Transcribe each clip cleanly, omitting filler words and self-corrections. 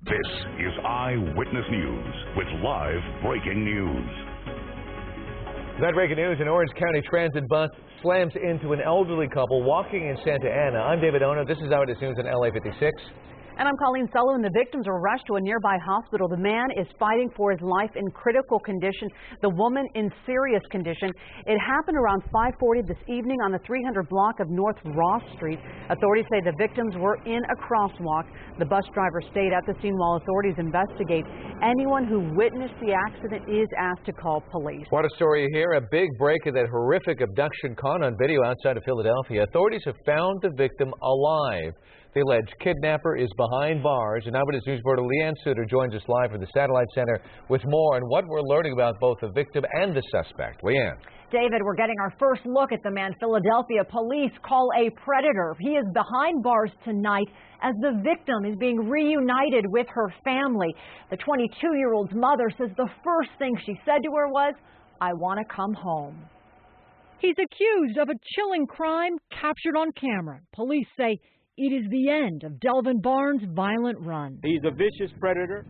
This is Eyewitness News with live breaking news. That breaking news, an Orange County Transit bus slams into an elderly couple walking in Santa Ana. I'm David Ono. This is Eyewitness News on LA56. And I'm Colleen Sullivan. The victims were rushed to a nearby hospital. The man is fighting for his life in critical condition. The woman in serious condition. It happened around 5:40 this evening on the 300 block of North Ross Street. Authorities say the victims were in a crosswalk. The bus driver stayed at the scene while authorities investigate. Anyone who witnessed the accident is asked to call police. What a story here. A big break of that horrific abduction caught on video outside of Philadelphia. Authorities have found the victim alive. The alleged kidnapper is behind bars, and Eyewitness News reporter Leanne Suter joins us live from the Satellite Center with more on what we're learning about both the victim and the suspect. Leanne. David, we're getting our first look at the man Philadelphia police call a predator. He is behind bars tonight as the victim is being reunited with her family. The 22-year-old's mother says the first thing she said to her was, "I want to come home." He's accused of a chilling crime captured on camera. Police say it is the end of Delvin Barnes' violent run. He's a vicious predator.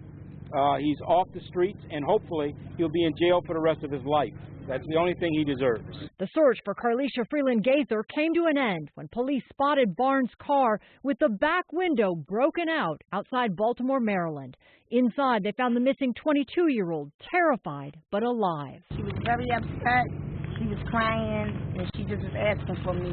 He's off the streets, and hopefully he'll be in jail for the rest of his life. That's the only thing he deserves. The search for Carlisha Freeland Gaither came to an end when police spotted Barnes' car with the back window broken out outside Baltimore, Maryland. Inside, they found the missing 22-year-old, terrified but alive. She was very upset. She was crying, and she just was asking for me.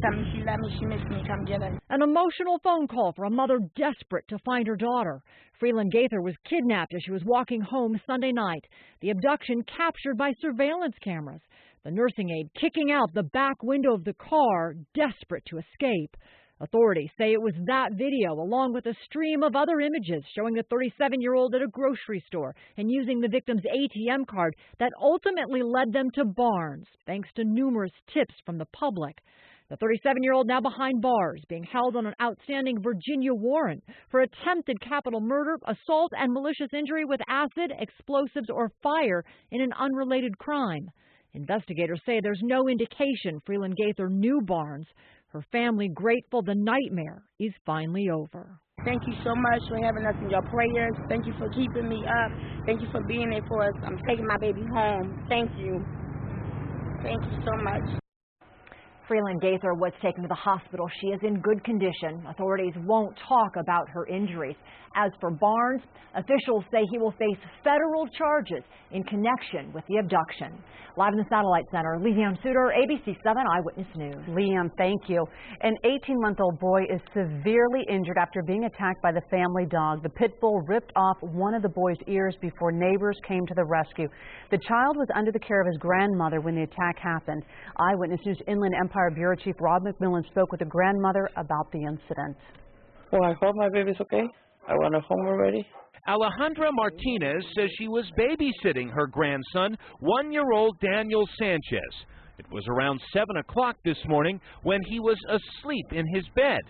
Tell me she loved me, she missed me, come get her. An emotional phone call for a mother desperate to find her daughter. Freeland Gaither was kidnapped as she was walking home Sunday night. The abduction captured by surveillance cameras. The nursing aide kicking out the back window of the car, desperate to escape. Authorities say it was that video, along with a stream of other images showing the 37-year-old at a grocery store and using the victim's ATM card, that ultimately led them to Barnes, thanks to numerous tips from the public. The 37-year-old now behind bars, being held on an outstanding Virginia warrant for attempted capital murder, assault, and malicious injury with acid, explosives, or fire in an unrelated crime. Investigators say there's no indication Freeland Gaither knew Barnes. Her family grateful the nightmare is finally over. Thank you so much for having us in your prayers. Thank you for keeping me up. Thank you for being there for us. I'm taking my baby home. Thank you. Thank you so much. Freeland Gaither was taken to the hospital. She is in good condition. Authorities won't talk about her injuries. As for Barnes, officials say he will face federal charges in connection with the abduction. Live in the Satellite Center, Leanne Suter, ABC7 Eyewitness News. Leanne, thank you. An 18-month-old boy is severely injured after being attacked by the family dog. The pit bull ripped off one of the boy's ears before neighbors came to the rescue. The child was under the care of his grandmother when the attack happened. Eyewitness News Inland Empire Bureau Chief Rob McMillan spoke with the grandmother about the incident. Well, I hope my baby's okay. I want her home already. Alejandra Martinez says she was babysitting her grandson, 1-year-old Daniel Sanchez. It was around 7 o'clock this morning when he was asleep in his bed.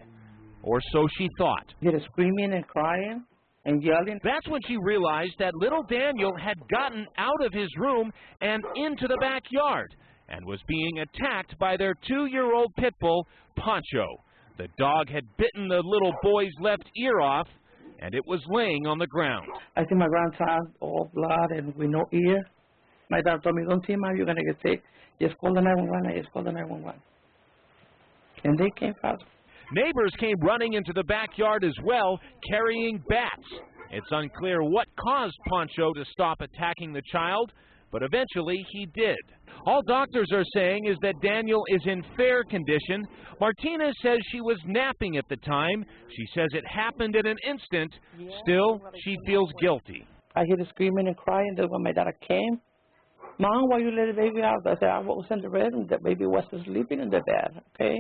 Or so she thought. He was screaming and crying and yelling. That's when she realized that little Daniel had gotten out of his room and into the backyard and was being attacked by their 2-year-old pit bull, Poncho. The dog had bitten the little boy's left ear off, and it was laying on the ground. I see my grandson, all blood and with no ear. My dad told me, "Don't see him, you're going to get sick. Just call the 911. I just called the 911. And they came fast. Neighbors came running into the backyard as well, carrying bats. It's unclear what caused Poncho to stop attacking the child, but eventually he did. All doctors are saying is that Daniel is in fair condition. Martinez says she was napping at the time. She says it happened in an instant. Still, she feels guilty. I hear the screaming and crying. That's when my dad came. "Mom, why you let the baby out?" I said, "I was in the bed and the baby was sleeping in the bed, okay?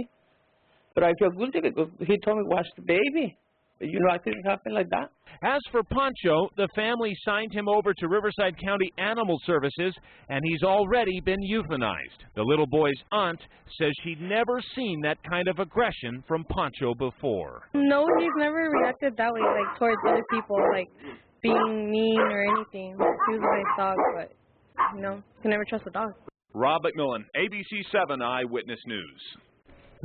But I feel guilty because he told me watch the baby. You know, I didn't happen like that." As for Poncho, the family signed him over to Riverside County Animal Services, and he's already been euthanized. The little boy's aunt says she'd never seen that kind of aggression from Poncho before. No, he's never reacted that way, like towards other people, like being mean or anything. He was a nice dog, but you know, you can never trust a dog. Rob McMillan, ABC7 Eyewitness News.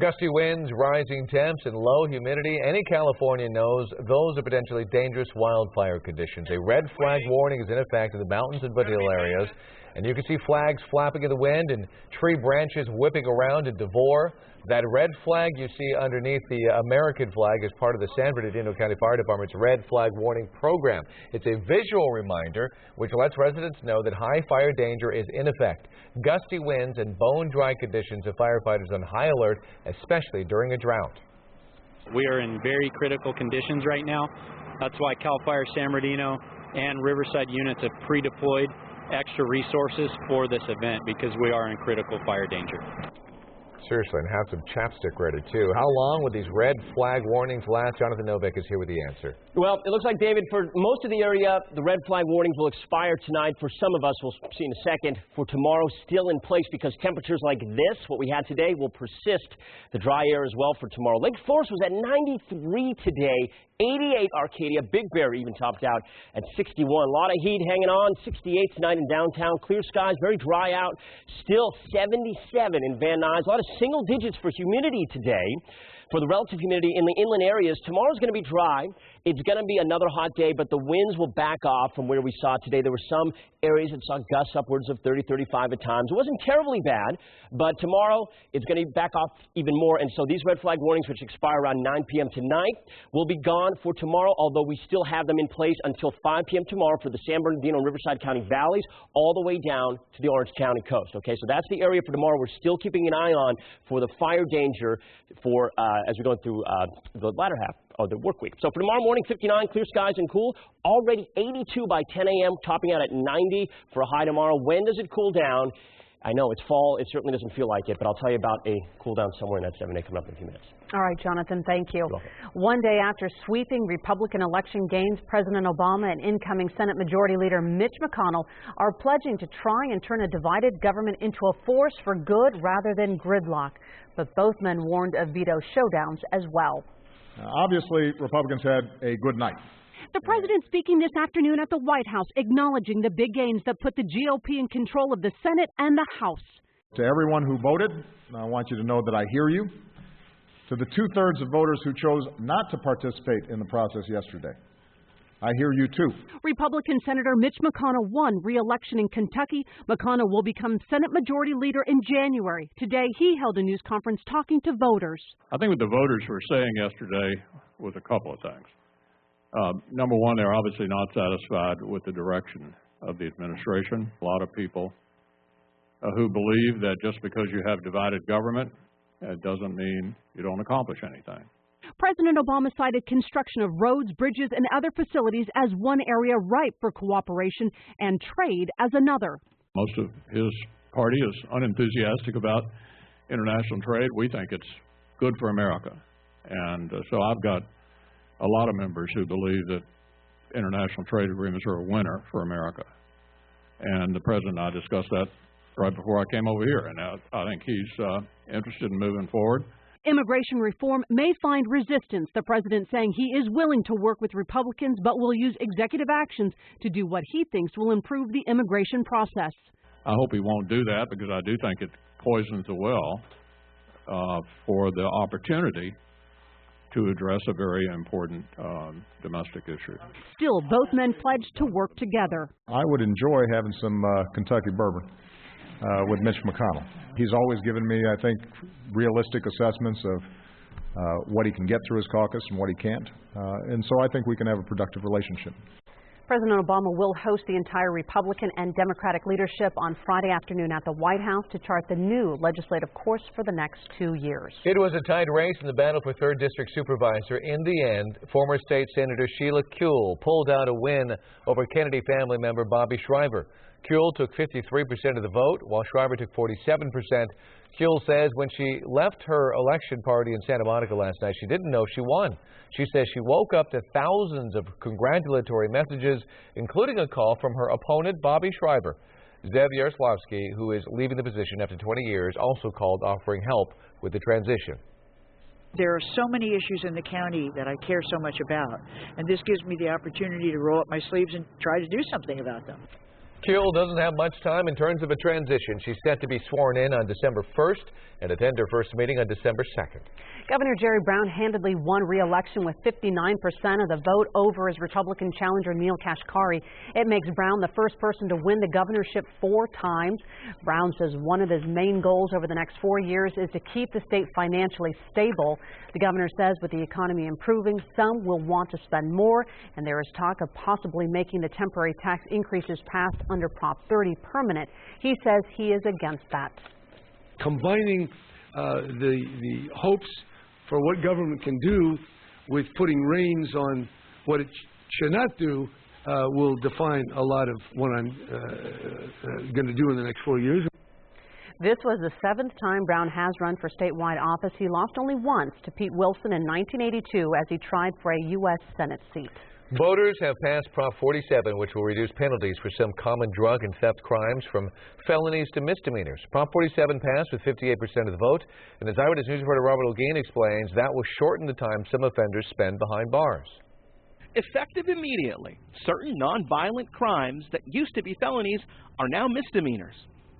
Gusty winds, rising temps, and low humidity. Any Californian knows those are potentially dangerous wildfire conditions. A red flag warning is in effect in the mountains and foothills areas. And you can see flags flapping in the wind and tree branches whipping around in Devore. That red flag you see underneath the American flag is part of the San Bernardino County Fire Department's Red Flag Warning Program. It's a visual reminder which lets residents know that high fire danger is in effect. Gusty winds and bone-dry conditions have firefighters on high alert, especially during a drought. We are in very critical conditions right now. That's why CAL FIRE San Bernardino and Riverside units have pre-deployed extra resources for this event because we are in critical fire danger. Seriously, and have some chapstick ready, too. How long would these red flag warnings last? Jonathan Novak is here with the answer. Well, it looks like, David, for most of the area, the red flag warnings will expire tonight. For some of us, we'll see in a second. For tomorrow, still in place because temperatures like this, what we had today, will persist. The dry air as well for tomorrow. Lake Forest was at 93 today. 88 Arcadia, Big Bear even topped out at 61. A lot of heat hanging on. 68 tonight in downtown. Clear skies, very dry out. Still 77 in Van Nuys. A lot of single digits for humidity today. For the relative humidity in the inland areas, tomorrow's going to be dry. It's going to be another hot day, but the winds will back off from where we saw today. There were some areas that saw gusts upwards of 30, 35 at times. It wasn't terribly bad, but tomorrow it's going to back off even more. And so these red flag warnings, which expire around 9 p.m. tonight, will be gone for tomorrow, although we still have them in place until 5 p.m. tomorrow for the San Bernardino and Riverside County valleys, all the way down to the Orange County coast. Okay, so that's the area for tomorrow. We're still keeping an eye on for the fire danger for as we go through the latter half of the work week. So for tomorrow morning, 59, clear skies and cool. Already 82 by 10 a.m., topping out at 90 for a high tomorrow. When does it cool down? I know it's fall. It certainly doesn't feel like it, but I'll tell you about a cool down somewhere in that 7A coming up in a few minutes. All right, Jonathan, thank you. One day after sweeping Republican election gains, President Obama and incoming Senate Majority Leader Mitch McConnell are pledging to try and turn a divided government into a force for good rather than gridlock. But both men warned of veto showdowns as well. Obviously, Republicans had a good night. The president speaking this afternoon at the White House, acknowledging the big gains that put the GOP in control of the Senate and the House. To everyone who voted, I want you to know that I hear you. To the two-thirds of voters who chose not to participate in the process yesterday, I hear you too. Republican Senator Mitch McConnell won re-election in Kentucky. McConnell will become Senate Majority Leader in January. Today, he held a news conference talking to voters. I think what the voters were saying yesterday was a couple of things. Number one, they're obviously not satisfied with the direction of the administration. A lot of people who believe that just because you have divided government, it doesn't mean you don't accomplish anything. President Obama cited construction of roads, bridges, and other facilities as one area ripe for cooperation and trade as another. Most of his party is unenthusiastic about international trade. We think it's good for America. And so I've got a lot of members who believe that international trade agreements are a winner for America. And the president and I discussed that right before I came over here. And I think he's interested in moving forward. Immigration reform may find resistance, the president saying he is willing to work with Republicans but will use executive actions to do what he thinks will improve the immigration process. I hope he won't do that because I do think it poisons the well for the opportunity to address a very important domestic issue. Still, both men pledged to work together. I would enjoy having some Kentucky bourbon with Mitch McConnell. He's always given me, I think, realistic assessments of what he can get through his caucus and what he can't. And so I think we can have a productive relationship. President Obama will host the entire Republican and Democratic leadership on Friday afternoon at the White House to chart the new legislative course for the next 2 years. It was a tight race in the battle for 3rd District Supervisor. In the end, former state Senator Sheila Kuehl pulled out a win over Kennedy family member Bobby Schreiber. Kuehl took 53% of the vote, while Schreiber took 47%. Kuehl says when she left her election party in Santa Monica last night, she didn't know she won. She says she woke up to thousands of congratulatory messages, including a call from her opponent, Bobby Schreiber. Zev Yaroslavsky, who is leaving the position after 20 years, also called offering help with the transition. There are so many issues in the county that I care so much about, and this gives me the opportunity to roll up my sleeves and try to do something about them. Kuehl doesn't have much time in terms of a transition. She's set to be sworn in on December 1st and attend her first meeting on December 2nd. Governor Jerry Brown handedly won re-election with 59% of the vote over his Republican challenger Neil Kashkari. It makes Brown the first person to win the governorship 4 times. Brown says one of his main goals over the next 4 years is to keep the state financially stable. The governor says with the economy improving, some will want to spend more, and there is talk of possibly making the temporary tax increases passed under Prop 30 permanent. He says he is against that. Combining the hopes for what government can do with putting reins on what it should not do will define a lot of what I'm going to do in the next 4 years. This was the 7th time Brown has run for statewide office. He lost only once to Pete Wilson in 1982 as he tried for a U.S. Senate seat. Voters have passed Prop 47, which will reduce penalties for some common drug and theft crimes from felonies to misdemeanors. Prop 47 passed with 58% of the vote, and as Eyewitness News reporter Robert Olguin explains, that will shorten the time some offenders spend behind bars. Effective immediately, certain nonviolent crimes that used to be felonies are now misdemeanors.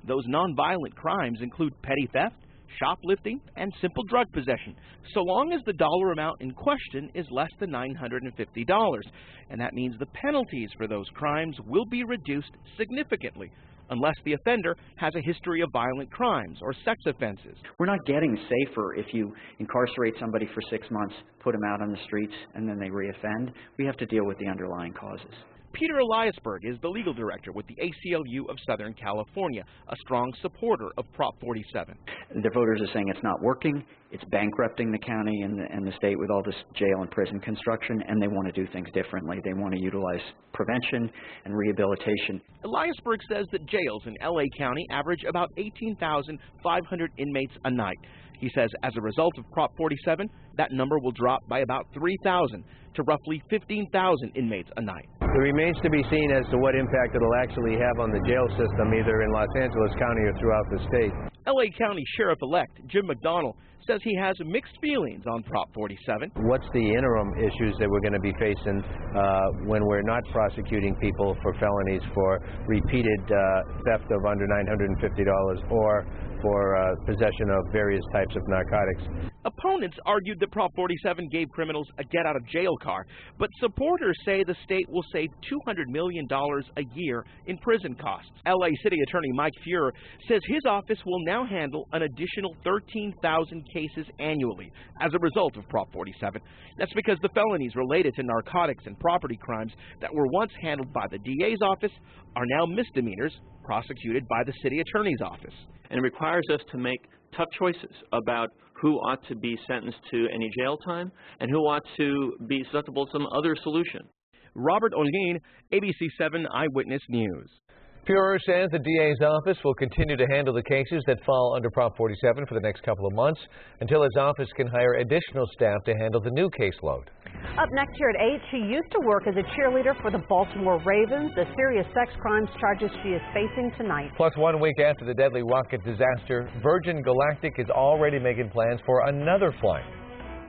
Those nonviolent crimes include petty theft, shoplifting, and simple drug possession, so long as the dollar amount in question is less than $950. And that means the penalties for those crimes will be reduced significantly, unless the offender has a history of violent crimes or sex offenses. We're not getting safer if you incarcerate somebody for 6 months, put them out on the streets, and then they reoffend. We have to deal with the underlying causes. Peter Eliasberg is the legal director with the ACLU of Southern California, a strong supporter of Prop 47. The voters are saying it's not working, it's bankrupting the county and the state with all this jail and prison construction, and they want to do things differently. They want to utilize prevention and rehabilitation. Eliasberg says that jails in LA County average about 18,500 inmates a night. He says as a result of Prop 47, that number will drop by about 3,000 to roughly 15,000 inmates a night. It remains to be seen as to what impact it'll actually have on the jail system, either in Los Angeles County or throughout the state. LA County Sheriff-elect Jim McDonnell says he has mixed feelings on Prop 47. What's the interim issues that we're going to be facing when we're not prosecuting people for felonies for repeated theft of under $950 or for possession of various types of narcotics? Opponents argued that Prop 47 gave criminals a get-out-of-jail card, but supporters say the state will save $200 million a year in prison costs. LA City Attorney Mike Fuhrer says his office will now handle an additional 13,000 cases annually as a result of Prop 47. That's because the felonies related to narcotics and property crimes that were once handled by the DA's office are now misdemeanors prosecuted by the city attorney's office. And it requires us to make tough choices about who ought to be sentenced to any jail time and who ought to be susceptible to some other solution. Robert Olguin, ABC7 Eyewitness News. Fuhrer says the DA's office will continue to handle the cases that fall under Prop 47 for the next couple of months until his office can hire additional staff to handle the new caseload. Up next here at 8, she used to work as a cheerleader for the Baltimore Ravens. The serious sex crimes charges she is facing tonight. Plus, 1 week after the deadly rocket disaster, Virgin Galactic is already making plans for another flight.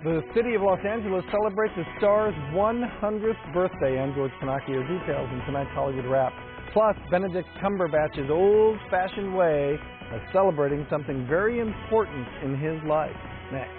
The city of Los Angeles celebrates the star's 100th birthday. I'm George Pinocchio. Details in tonight's Hollywood Wrap. Plus, Benedict Cumberbatch's old-fashioned way of celebrating something very important in his life. Next.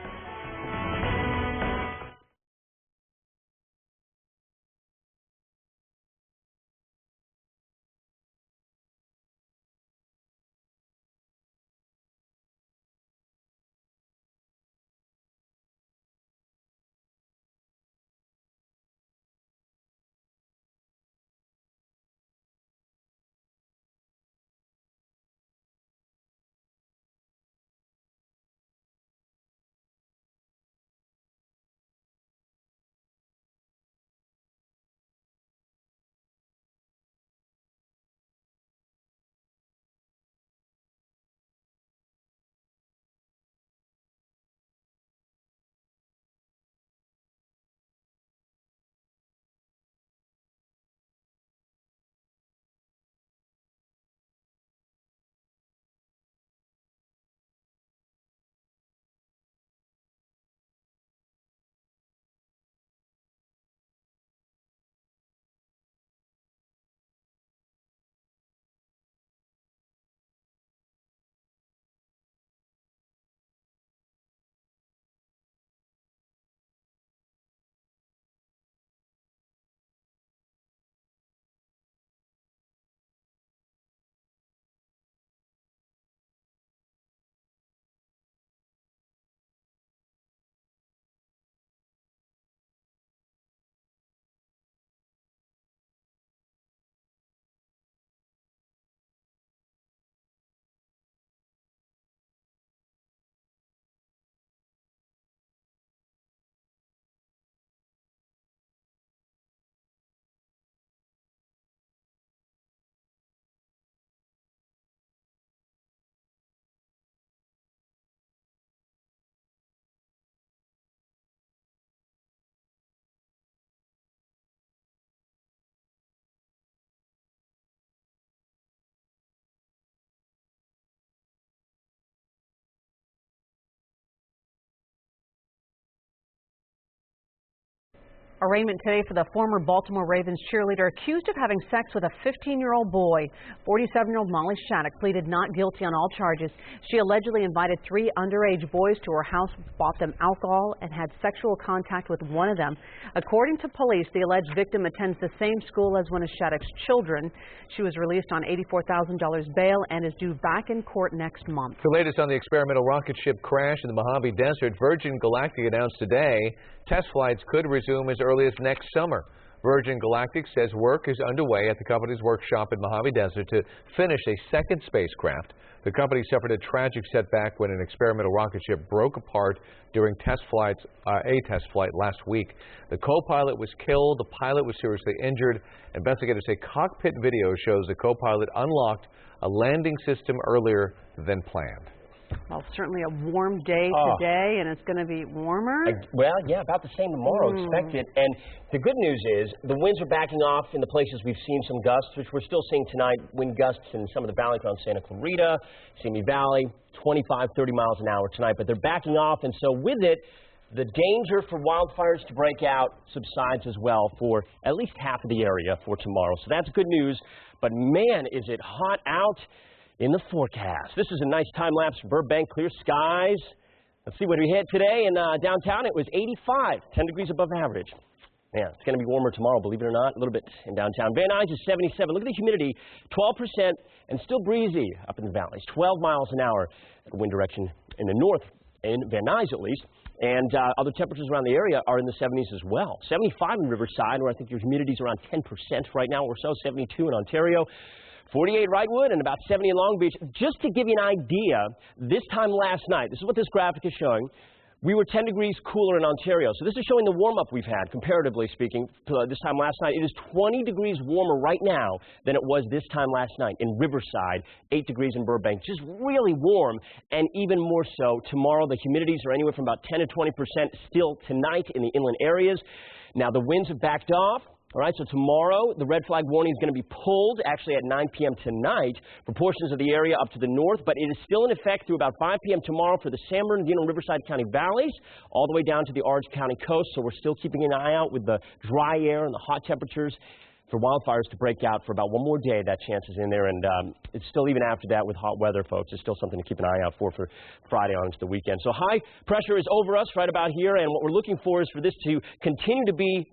Arraignment today for the former Baltimore Ravens cheerleader accused of having sex with a 15-year-old boy. 47-year-old Molly Shattuck pleaded not guilty on all charges. She allegedly invited 3 underage boys to her house, bought them alcohol, and had sexual contact with one of them. According to police, the alleged victim attends the same school as one of Shattuck's children. She was released on $84,000 bail and is due back in court next month. The latest on the experimental rocket ship crash in the Mojave Desert, Virgin Galactic announced today test flights could resume as early as next summer. Virgin Galactic says work is underway at the company's workshop in Mojave Desert to finish a second spacecraft. The company suffered a tragic setback when an experimental rocket ship broke apart during a test flight last week. The co-pilot was killed, the pilot was seriously injured. Investigators say cockpit video shows the co-pilot unlocked a landing system earlier than planned. Well, certainly a warm day today, and it's going to be warmer. Well, yeah, about the same tomorrow, expected. And the good news is the winds are backing off in the places we've seen some gusts, which we're still seeing tonight. Wind gusts in some of the valley around Santa Clarita, Simi Valley, 25, 30 miles an hour tonight. But they're backing off, and so with it, the danger for wildfires to break out subsides as well for at least half of the area for tomorrow. So that's good news. But man, is it hot out in the forecast. This is a nice time-lapse from Burbank, clear skies. Let's see what we hit today in downtown. It was 85, 10 degrees above average. Man, it's going to be warmer tomorrow, believe it or not, a little bit in downtown. Van Nuys is 77. Look at the humidity, 12% and still breezy up in the valleys, 12 miles an hour wind direction in the north, in Van Nuys at least. And other temperatures around the area are in the 70s as well. 75 in Riverside, where I think your humidity is around 10% right now or so, 72 in Ontario. 48 Wrightwood and about 70 in Long Beach. Just to give you an idea, this time last night, this is what this graphic is showing, we were 10 degrees cooler in Ontario. So this is showing the warm-up we've had, comparatively speaking, to this time last night. It is 20 degrees warmer right now than it was this time last night in Riverside, 8 degrees in Burbank. Just really warm, and even more so tomorrow. The humidities are anywhere from about 10 to 20% still tonight in the inland areas. Now, the winds have backed off. All right, so tomorrow, the red flag warning is going to be pulled, actually at 9 p.m. tonight for portions of the area up to the north, but it is still in effect through about 5 p.m. tomorrow for the San Bernardino and Riverside County valleys, all the way down to the Orange County coast, so we're still keeping an eye out with the dry air and the hot temperatures for wildfires to break out for about one more day. That chance is in there, and it's still, even after that with hot weather, folks, it's still something to keep an eye out for Friday on into the weekend. So high pressure is over us right about here, and what we're looking for is for this to continue to be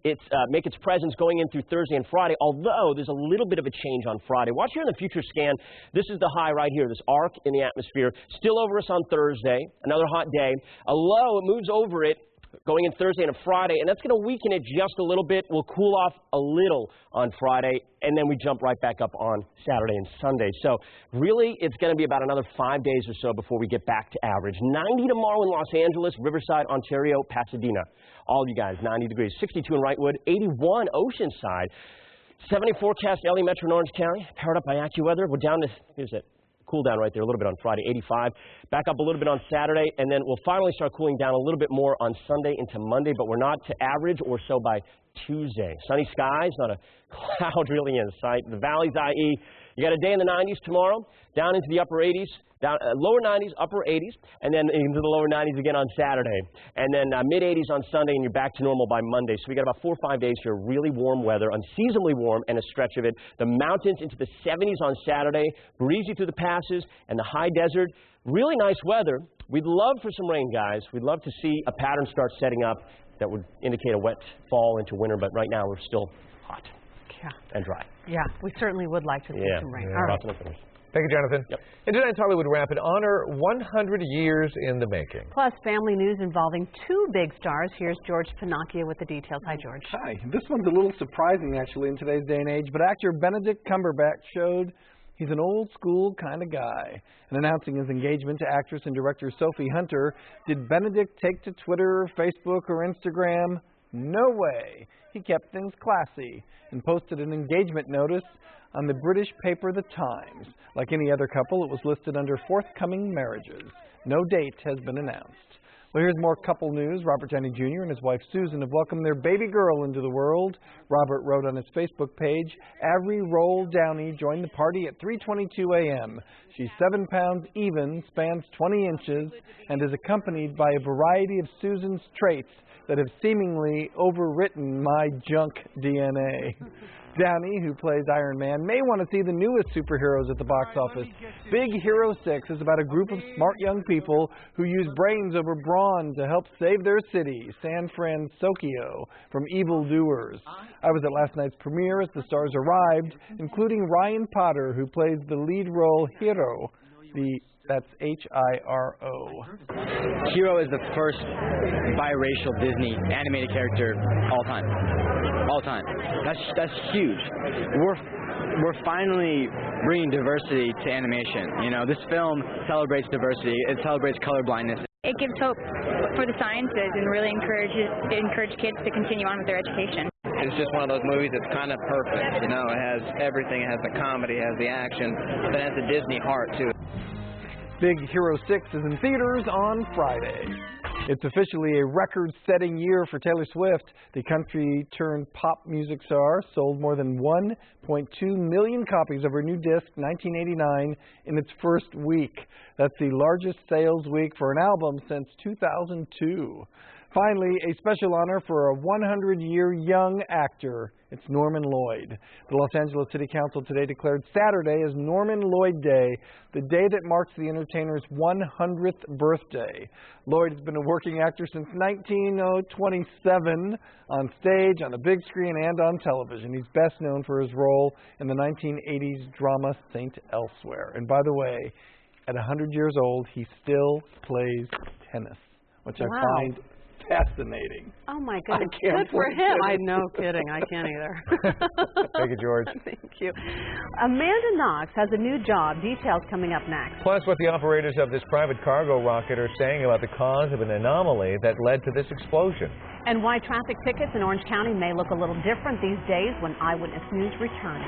make its presence going in through Thursday and Friday, although there's a little bit of a change on Friday. Watch here in the future scan. This is the high right here, this arc in the atmosphere, still over us on Thursday, another hot day. A low, it moves over it going in Thursday and a Friday, and that's going to weaken it just a little bit. We'll cool off a little on Friday, and then we jump right back up on Saturday and Sunday. So really, it's going to be about another 5 days or so before we get back to average. 90 tomorrow in Los Angeles, Riverside, Ontario, Pasadena. All you guys, 90 degrees. 62 in Wrightwood, 81 Oceanside. 70 forecast LA Metro and Orange County, powered up by AccuWeather. We're down to, here's it. Cool down right there a little bit on Friday, 85. Back up a little bit on Saturday, and then we'll finally start cooling down a little bit more on Sunday into Monday, but we're not to average or so by Tuesday. Sunny skies, not a cloud really in sight. The valleys, i.e., you got a day in the 90s tomorrow, down into the upper 80s, down lower 90s, upper 80s, and then into the lower 90s again on Saturday. And then mid-80s on Sunday, and you're back to normal by Monday. So we got about 4 or 5 days here, really warm weather, unseasonably warm, and a stretch of it. The mountains into the 70s on Saturday, breezy through the passes, and the high desert. Really nice weather. We'd love for some rain, guys. We'd love to see a pattern start setting up that would indicate a wet fall into winter, but right now we're still hot and dry. Yeah, we certainly would like to see some rain. Yeah. All right. Thank you, Jonathan. Yep. And tonight's Hollywood Wrap in honor 100 years in the making. Plus, family news involving 2 big stars. Here's George Pinocchio with the details. Hi, George. Hi. This one's a little surprising, actually, in today's day and age, but actor Benedict Cumberbatch showed he's an old-school kind of guy. And announcing his engagement to actress and director Sophie Hunter, did Benedict take to Twitter, Facebook, or Instagram? No way. He kept things classy and posted an engagement notice on the British paper The Times. Like any other couple, it was listed under forthcoming marriages. No date has been announced. Well, here's more couple news. Robert Downey Jr. and his wife Susan have welcomed their baby girl into the world. Robert wrote on his Facebook page, "Every Roll Downey joined the party at 3:22 a.m. She's 7 pounds even, spans 20 inches, and is accompanied by a variety of Susan's traits that have seemingly overwritten my junk DNA." Downey, who plays Iron Man, may want to see the newest superheroes at the box office. Big Hero 6 is about a group of smart young people who use brains over brawn to help save their city, San Francisco, from evildoers. I was at last night's premiere as the stars arrived, including Ryan Potter, who plays the lead role Hero. That's H-I-R-O. Hero is the first biracial Disney animated character all time. All time. That's huge. We're finally bringing diversity to animation. You know, this film celebrates diversity. It celebrates colorblindness. It gives hope for the sciences and really encourage kids to continue on with their education. It's just one of those movies that's kind of perfect. You know, it has everything. It has the comedy, it has the action, but it has the Disney heart too. Big Hero 6 is in theaters on Friday. It's officially a record-setting year for Taylor Swift. The country-turned-pop music star sold more than 1.2 million copies of her new disc, 1989, in its first week. That's the largest sales week for an album since 2002. Finally, a special honor for a 100-year young actor. It's Norman Lloyd. The Los Angeles City Council today declared Saturday as Norman Lloyd Day, the day that marks the entertainer's 100th birthday. Lloyd has been a working actor since 1927, on stage, on the big screen, and on television. He's best known for his role in the 1980s drama St. Elsewhere. And by the way, at 100 years old, he still plays tennis, which I find fascinating. Oh my goodness, good for him. No kidding, I can't either. Thank you, George. Thank you. Amanda Knox has a new job. Details coming up next. Plus, what the operators of this private cargo rocket are saying about the cause of an anomaly that led to this explosion. And why traffic tickets in Orange County may look a little different these days when Eyewitness News returns.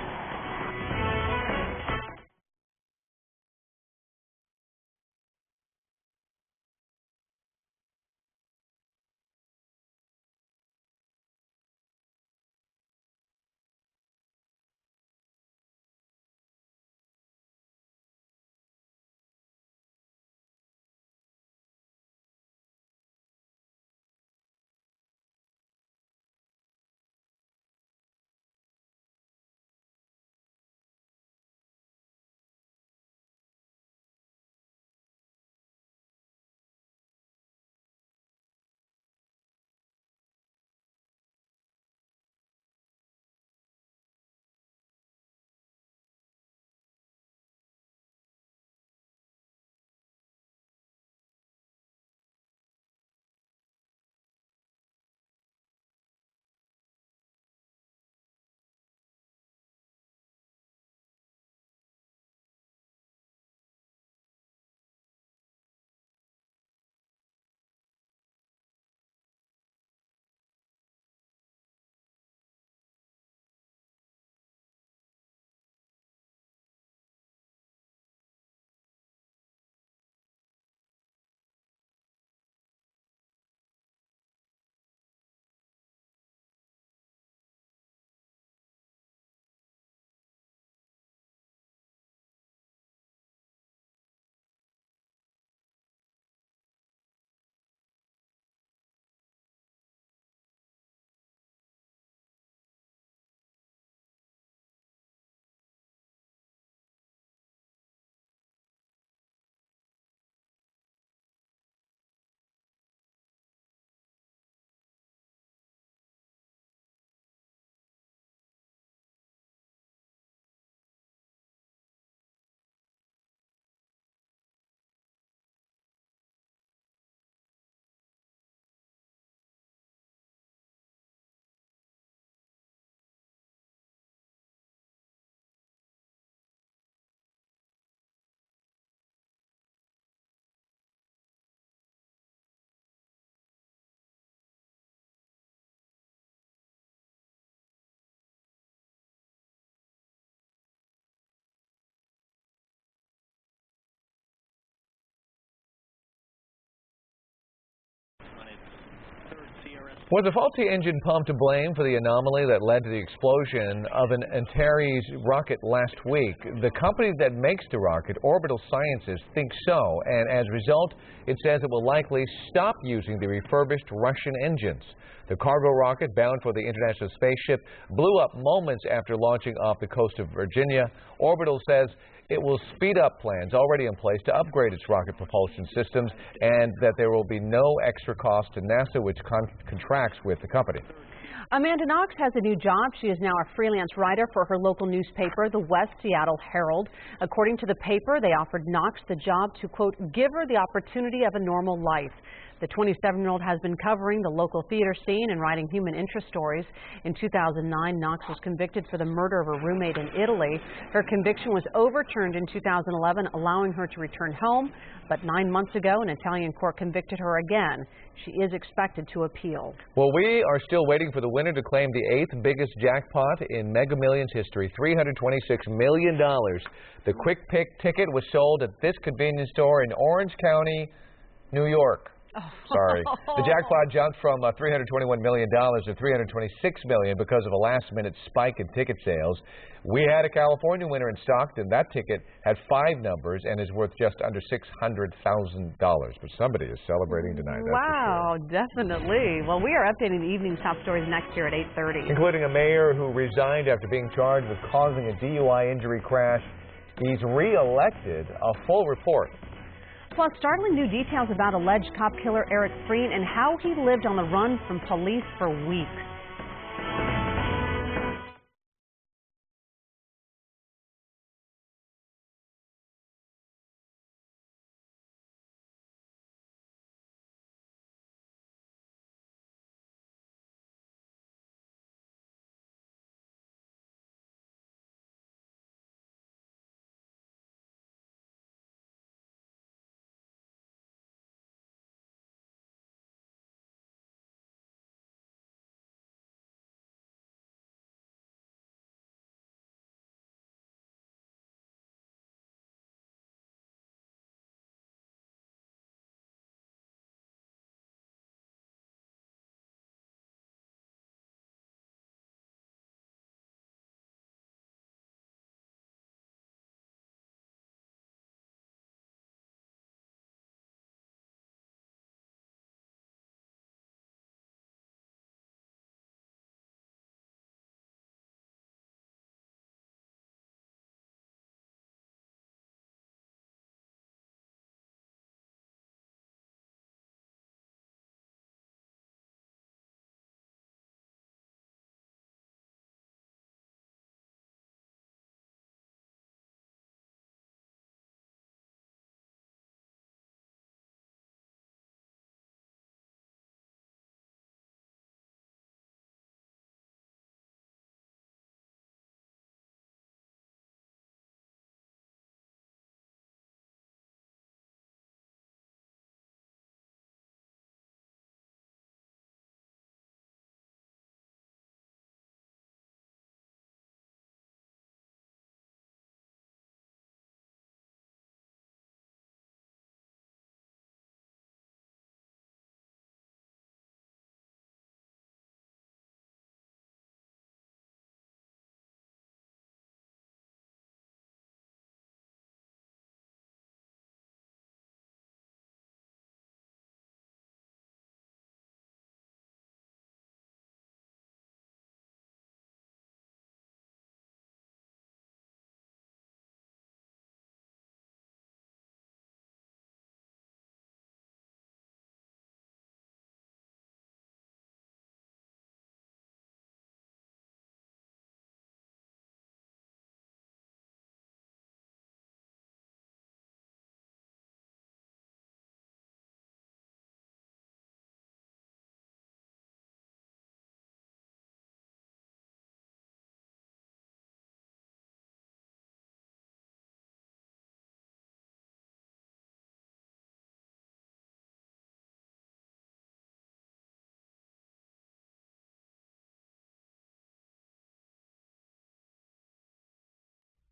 Was a faulty engine pump to blame for the anomaly that led to the explosion of an Antares rocket last week? The company that makes the rocket, Orbital Sciences, thinks so, and as a result, it says it will likely stop using the refurbished Russian engines. The cargo rocket, bound for the International Spaceship, blew up moments after launching off the coast of Virginia. Orbital says it will speed up plans already in place to upgrade its rocket propulsion systems, and that there will be no extra cost to NASA, which contracts with the company. Amanda Knox has a new job. She is now a freelance writer for her local newspaper, the West Seattle Herald. According to the paper, they offered Knox the job to, quote, give her the opportunity of a normal life. The 27-year-old has been covering the local theater scene and writing human interest stories. In 2009, Knox was convicted for the murder of her roommate in Italy. Her conviction was overturned in 2011, allowing her to return home. But 9 months ago, an Italian court convicted her again. She is expected to appeal. Well, we are still waiting for the winner to claim the 8th biggest jackpot in Mega Millions history, $326 million. The Quick Pick ticket was sold at this convenience store in Orange County, New York. Sorry. The jackpot jumped from $321 million to $326 million because of a last-minute spike in ticket sales. We had a California winner in Stockton. That ticket had 5 numbers and is worth just under $600,000. But somebody is celebrating tonight. Wow, definitely. Well, we are updating the evening's top stories next year at 8:30. Including a mayor who resigned after being charged with causing a DUI injury crash. He's re-elected. A full report. Plus, startling new details about alleged cop killer Eric Freen and how he lived on the run from police for weeks.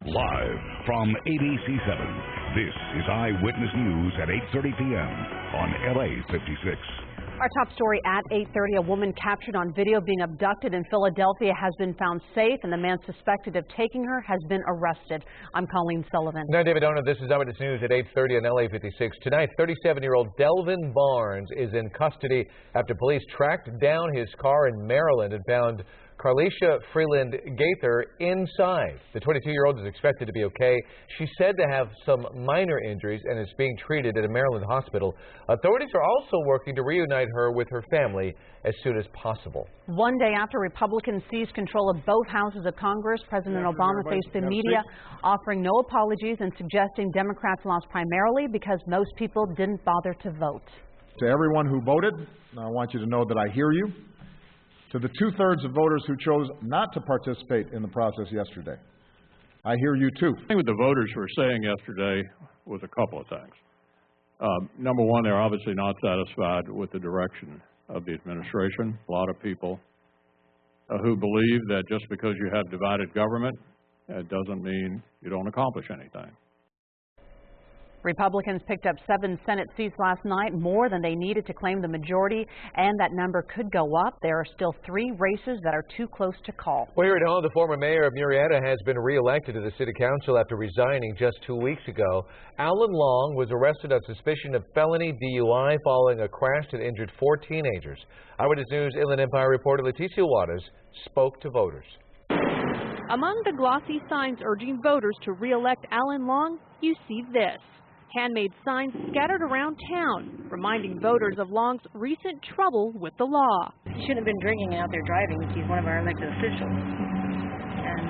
Live from ABC7, this is Eyewitness News at 8:30 p.m. on LA56. Our top story at 8:30, a woman captured on video being abducted in Philadelphia has been found safe, and the man suspected of taking her has been arrested. I'm Colleen Sullivan. Now, David Ona, this is Eyewitness News at 8:30 on LA56. Tonight, 37-year-old Delvin Barnes is in custody after police tracked down his car in Maryland and found Carlisha Freeland Gaither inside. The 22-year-old is expected to be okay. She's said to have some minor injuries and is being treated at a Maryland hospital. Authorities are also working to reunite her with her family as soon as possible. One day after Republicans seized control of both houses of Congress, President Obama faced the media offering no apologies and suggesting Democrats lost primarily because most people didn't bother to vote. To everyone who voted, I want you to know that I hear you. To the two-thirds of voters who chose not to participate in the process yesterday, I hear you too. I think what the voters were saying yesterday was a couple of things. Number one, they're obviously not satisfied with the direction of the administration. A lot of people who believe that just because you have divided government, it doesn't mean you don't accomplish anything. Republicans picked up 7 Senate seats last night, more than they needed to claim the majority, and that number could go up. There are still 3 races that are too close to call. Well, here at home, the former mayor of Murrieta has been re-elected to the city council after resigning just 2 weeks ago. Alan Long was arrested on suspicion of felony DUI following a crash that injured 4 teenagers. Eyewitness News Inland Empire reporter Leticia Waters spoke to voters. Among the glossy signs urging voters to re-elect Alan Long, you see this. Handmade signs scattered around town, reminding voters of Long's recent trouble with the law. He shouldn't have been drinking out there driving. He's one of our elected officials. And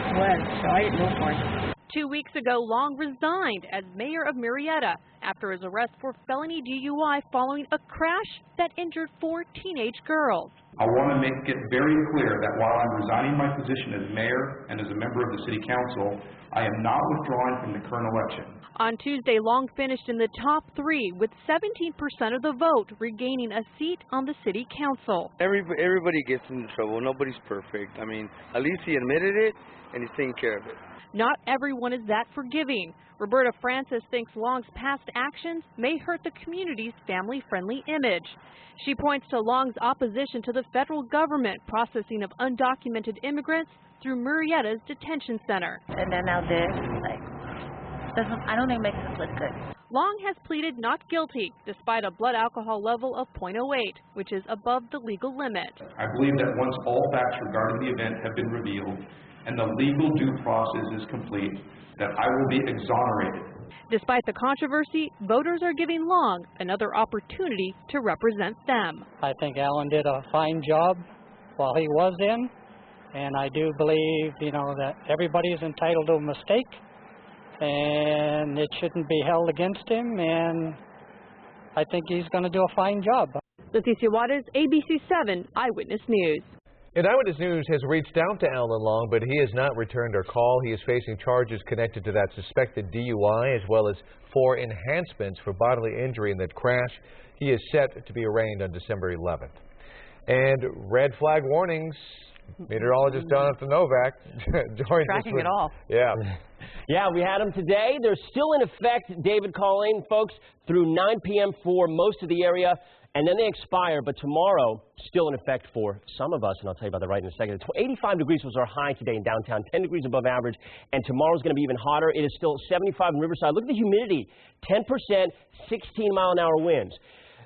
it was, so I didn't vote for him. 2 weeks ago, Long resigned as mayor of Murrieta after his arrest for felony DUI following a crash that injured 4 teenage girls. I want to make it very clear that while I'm resigning my position as mayor and as a member of the city council, I am not withdrawing from the current election. On Tuesday, Long finished in the top 3 with 17% of the vote, regaining a seat on the city council. Everybody gets into trouble. Nobody's perfect. I mean, at least he admitted it and he's taking care of it. Not everyone is that forgiving. Roberta Francis thinks Long's past actions may hurt the community's family-friendly image. She points to Long's opposition to the federal government processing of undocumented immigrants through Murrieta's detention center. And then now this, I don't think it makes us look good. Long has pleaded not guilty, despite a blood alcohol level of 0.08, which is above the legal limit. I believe that once all facts regarding the event have been revealed and the legal due process is complete, that I will be exonerated. Despite the controversy, voters are giving Long another opportunity to represent them. I think Alan did a fine job while he was in, and I do believe, that everybody is entitled to a mistake, and it shouldn't be held against him, and I think he's going to do a fine job. Leticia Waters, ABC7 Eyewitness News. And Eyewitness News has reached out to Alan Long, but he has not returned our call. He is facing charges connected to that suspected DUI, as well as 4 enhancements for bodily injury in that crash. He is set to be arraigned on December 11th. And red flag warnings. Meteorologist Jonathan Novak joins tracking us. It all. Yeah. Yeah, we had them today. They're still in effect, David, Colleen, folks, through 9 p.m. for most of the area, and then they expire. But tomorrow, still in effect for some of us, and I'll tell you about that right in a second. 85 degrees was our high today in downtown, 10 degrees above average, and tomorrow's going to be even hotter. It is still 75 in Riverside. Look at the humidity, 10%, 16-mile-an-hour winds.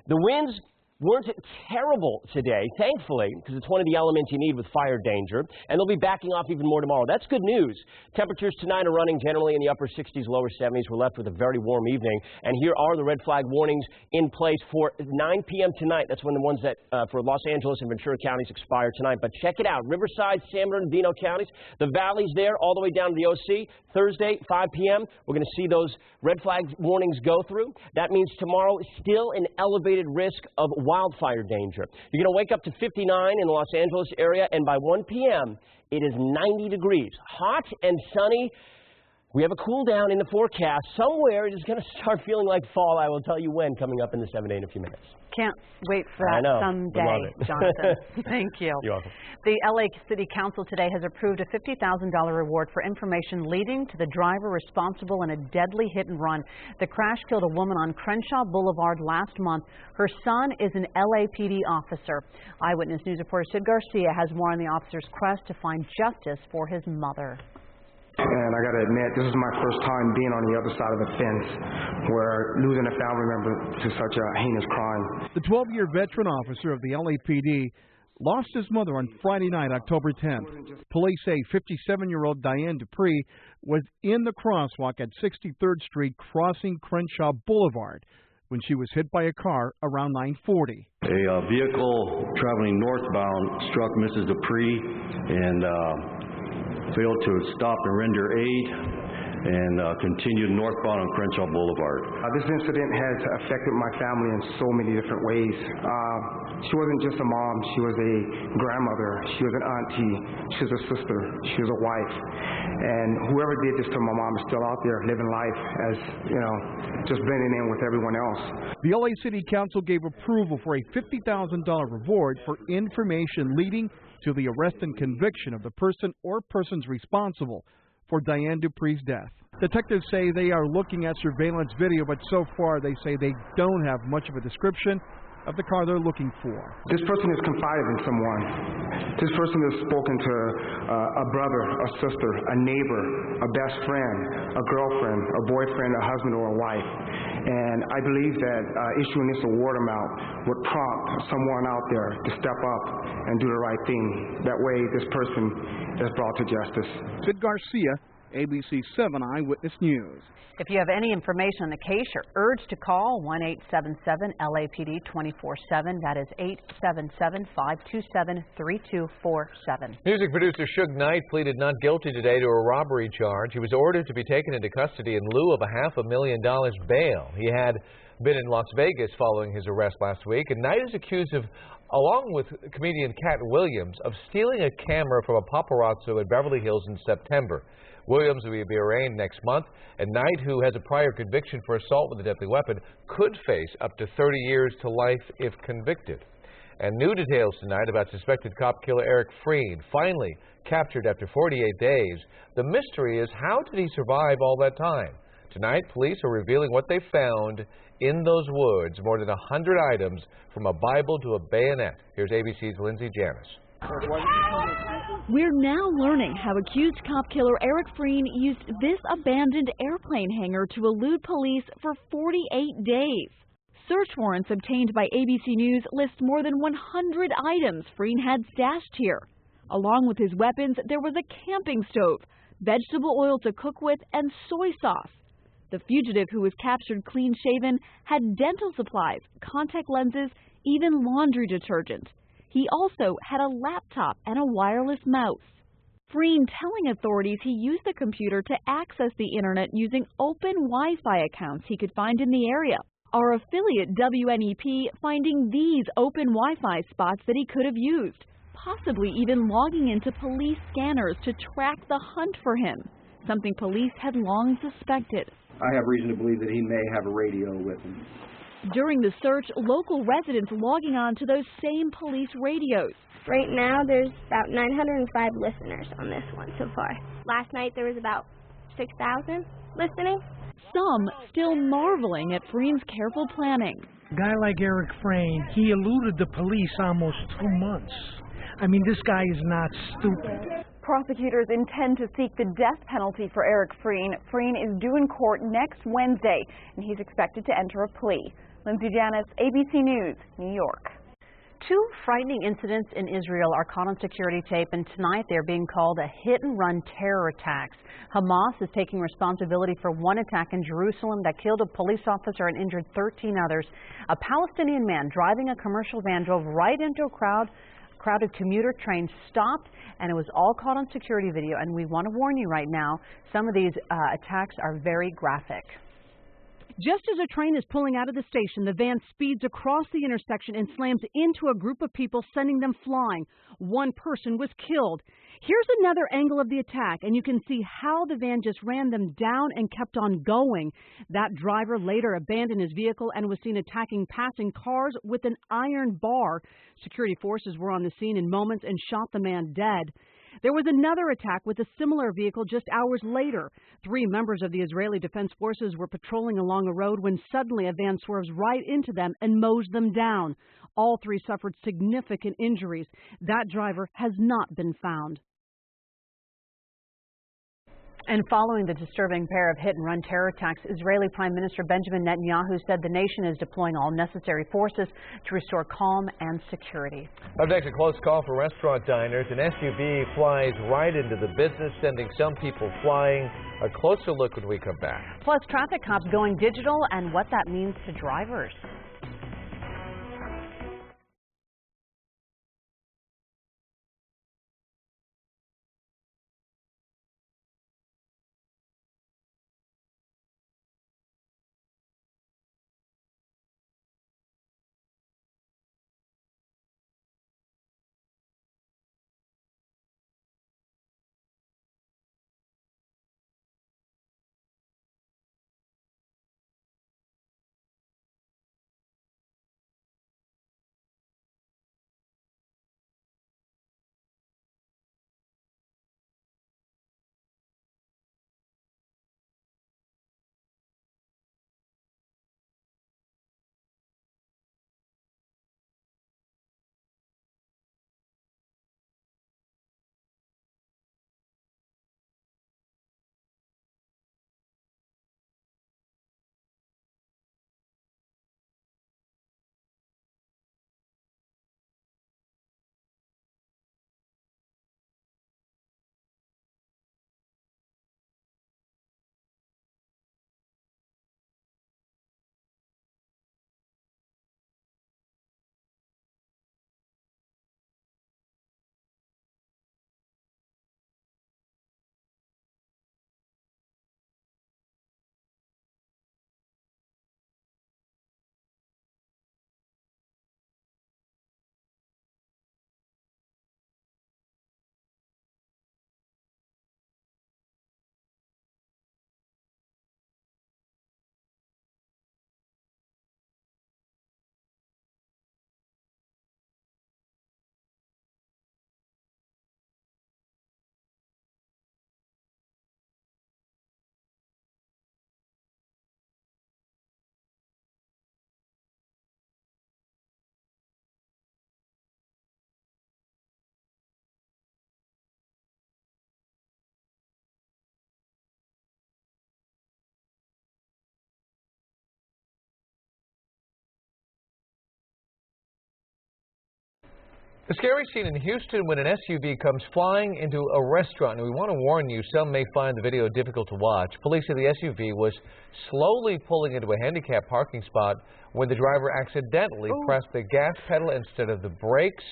The winds weren't terrible today, thankfully, because it's one of the elements you need with fire danger, and they'll be backing off even more tomorrow. That's good news. Temperatures tonight are running generally in the upper 60s, lower 70s. We're left with a very warm evening, and here are the red flag warnings in place for 9 p.m. tonight. That's when the ones that for Los Angeles and Ventura counties expire tonight. But check it out. Riverside, San Bernardino counties, the valleys there all the way down to the OC. Thursday, 5 p.m., we're going to see those red flag warnings go through. That means tomorrow is still an elevated risk of wildfire danger. You're going to wake up to 59 in the Los Angeles area, and by 1 p.m., it is 90 degrees. Hot and sunny. We have a cool down in the forecast. Somewhere it is going to start feeling like fall. I will tell you when, coming up in the 7 in a few minutes. Can't wait for that I know. someday, Love it. Jonathan. Thank you. You're welcome. The LA City Council today has approved a $50,000 reward for information leading to the driver responsible in a deadly hit and run. The crash killed a woman on Crenshaw Boulevard last month. Her son is an LAPD officer. Eyewitness News reporter Sid Garcia has more on the officer's quest to find justice for his mother. And I got to admit, this is my first time being on the other side of the fence where losing a family member to such a heinous crime. The 12-year veteran officer of the LAPD lost his mother on Friday night, October 10th. Police say 57-year-old Diane Dupree was in the crosswalk at 63rd Street crossing Crenshaw Boulevard when she was hit by a car around 9:40. A vehicle traveling northbound struck Mrs. Dupree and failed to stop and render aid and continued northbound on Crenshaw Boulevard. This incident has affected my family in so many different ways. She wasn't just a mom, she was a grandmother, she was an auntie, she was a sister, she was a wife. And whoever did this to my mom is still out there living life as, you know, just blending in with everyone else. The LA City Council gave approval for a $50,000 reward for information leading to the arrest and conviction of the person or persons responsible for Diane Dupree's death. Detectives say they are looking at surveillance video, but so far they say they don't have much of a description of the car they're looking for. This person has confided in someone. This person has spoken to a brother, a sister, a neighbor, a best friend, a girlfriend, a boyfriend, a husband, or a wife. And I believe that issuing this award amount would prompt someone out there to step up and do the right thing. That way this person is brought to justice. Sid Garcia, ABC7 Eyewitness News. If you have any information on the case, you're urged to call 1-877-LAPD-24-7. That is 877-527-3247. Music producer Suge Knight pleaded not guilty today to a robbery charge. He was ordered to be taken into custody in lieu of a $500,000 bail. He had been in Las Vegas following his arrest last week, and Knight is accused of, along with comedian Cat Williams, of stealing a camera from a paparazzo in Beverly Hills in September. Williams will be arraigned next month, and Knight, who has a prior conviction for assault with a deadly weapon, could face up to 30 years to life if convicted. And new details tonight about suspected cop killer Eric Freen, finally captured after 48 days. The mystery is, how did he survive all that time? Tonight, police are revealing what they found in those woods, more than 100 items from a Bible to a bayonet. Here's ABC's Lindsay Janis. We're now learning how accused cop killer Eric Freen used this abandoned airplane hangar to elude police for 48 days. Search warrants obtained by ABC News list more than 100 items Freen had stashed here. Along with his weapons, there was a camping stove, vegetable oil to cook with, and soy sauce. The fugitive, who was captured clean-shaven, had dental supplies, contact lenses, even laundry detergent. He also had a laptop and a wireless mouse. Freen telling authorities he used the computer to access the internet using open Wi-Fi accounts he could find in the area. Our affiliate WNEP finding these open Wi-Fi spots that he could have used, possibly even logging into police scanners to track the hunt for him, something police had long suspected. I have reason to believe that he may have a radio with him. During the search, local residents logging on to those same police radios. Right now, there's about 905 listeners on this one so far. Last night, there was about 6,000 listening. Some still marveling at Freen's careful planning. A guy like Eric Freen, he eluded the police almost 2 months. I mean, this guy is not stupid. Prosecutors intend to seek the death penalty for Eric Freen. Freen is due in court next Wednesday, and he's expected to enter a plea. Lindsay Janis, ABC News, New York. 2 frightening incidents in Israel are caught on security tape, and tonight they're being called a hit-and-run terror attacks. Hamas is taking responsibility for one attack in Jerusalem that killed a police officer and injured 13 others. A Palestinian man driving a commercial van drove right into a crowded commuter train, stopped, and it was all caught on security video. And we want to warn you right now, some of these attacks are very graphic. Just as a train is pulling out of the station, the van speeds across the intersection and slams into a group of people, sending them flying. One person was killed. Here's another angle of the attack, and you can see how the van just ran them down and kept on going. That driver later abandoned his vehicle and was seen attacking passing cars with an iron bar. Security forces were on the scene in moments and shot the man dead. There was another attack with a similar vehicle just hours later. 3 members of the Israeli Defense Forces were patrolling along a road when suddenly a van swerves right into them and mows them down. All 3 suffered significant injuries. That driver has not been found. And following the disturbing pair of hit-and-run terror attacks, Israeli Prime Minister Benjamin Netanyahu said the nation is deploying all necessary forces to restore calm and security. Up next, a close call for restaurant diners. An SUV flies right into the business, sending some people flying. A closer look when we come back. Plus, traffic cops going digital and what that means to drivers. A scary scene in Houston when an SUV comes flying into a restaurant. And we want to warn you, some may find the video difficult to watch. Police say the SUV was slowly pulling into a handicapped parking spot when the driver accidentally pressed the gas pedal instead of the brakes.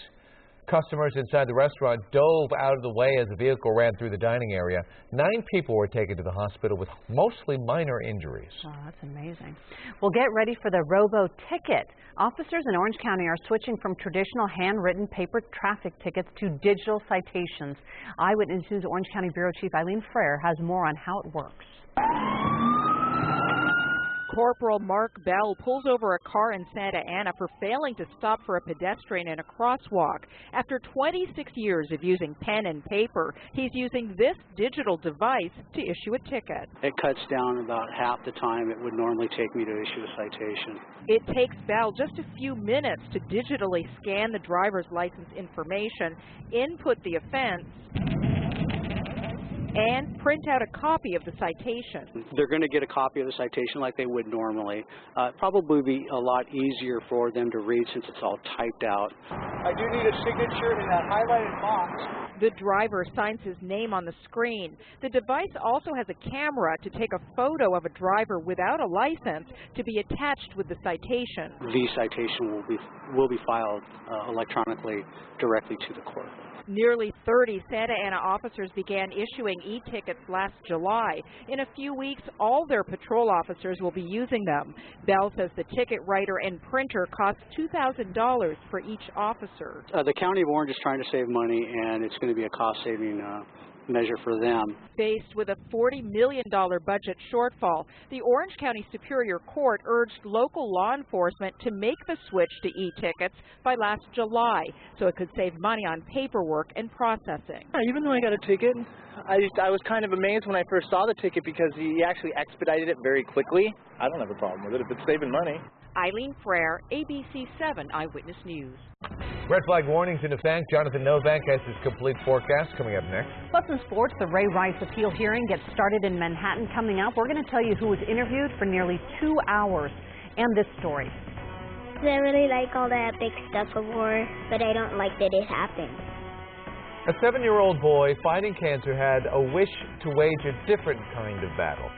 Customers inside the restaurant dove out of the way as the vehicle ran through the dining area. 9 people were taken to the hospital with mostly minor injuries. Oh, that's amazing. Well, get ready for the robo-ticket. Officers in Orange County are switching from traditional handwritten paper traffic tickets to digital citations. Eyewitness News Orange County Bureau Chief Eileen Frere has more on how it works. Corporal Mark Bell pulls over a car in Santa Ana for failing to stop for a pedestrian in a crosswalk. After 26 years of using pen and paper, he's using this digital device to issue a ticket. It cuts down about half the time it would normally take me to issue a citation. It takes Bell just a few minutes to digitally scan the driver's license information, input the offense, and print out a copy of the citation. They're going to get a copy of the citation like they would normally. Probably be a lot easier for them to read since it's all typed out. I do need a signature in that highlighted box. The driver signs his name on the screen. The device also has a camera to take a photo of a driver without a license to be attached with the citation. The citation will be filed electronically directly to the court. Nearly 30 Santa Ana officers began issuing e-tickets last July. In a few weeks, all their patrol officers will be using them. Bell says the ticket writer and printer costs $2,000 for each officer. The County of Orange is trying to save money, and it's going to be a cost-saving measure for them. Faced with a $40 million budget shortfall, the Orange County Superior Court urged local law enforcement to make the switch to e-tickets by last July so it could save money on paperwork and processing. Even though I got a ticket, I was kind of amazed when I first saw the ticket because he actually expedited it very quickly. I don't have a problem with it if it's saving money. Eileen Frere, ABC7 Eyewitness News. Red flag warnings in effect. Jonathan Novak has his complete forecast coming up next. Plus in sports, the Ray Rice appeal hearing gets started in Manhattan coming up. We're going to tell you who was interviewed for nearly 2 hours and this story. I really like all the epic stuff of war, but I don't like that it happened. A 7-year-old boy fighting cancer had a wish to wage a different kind of battle.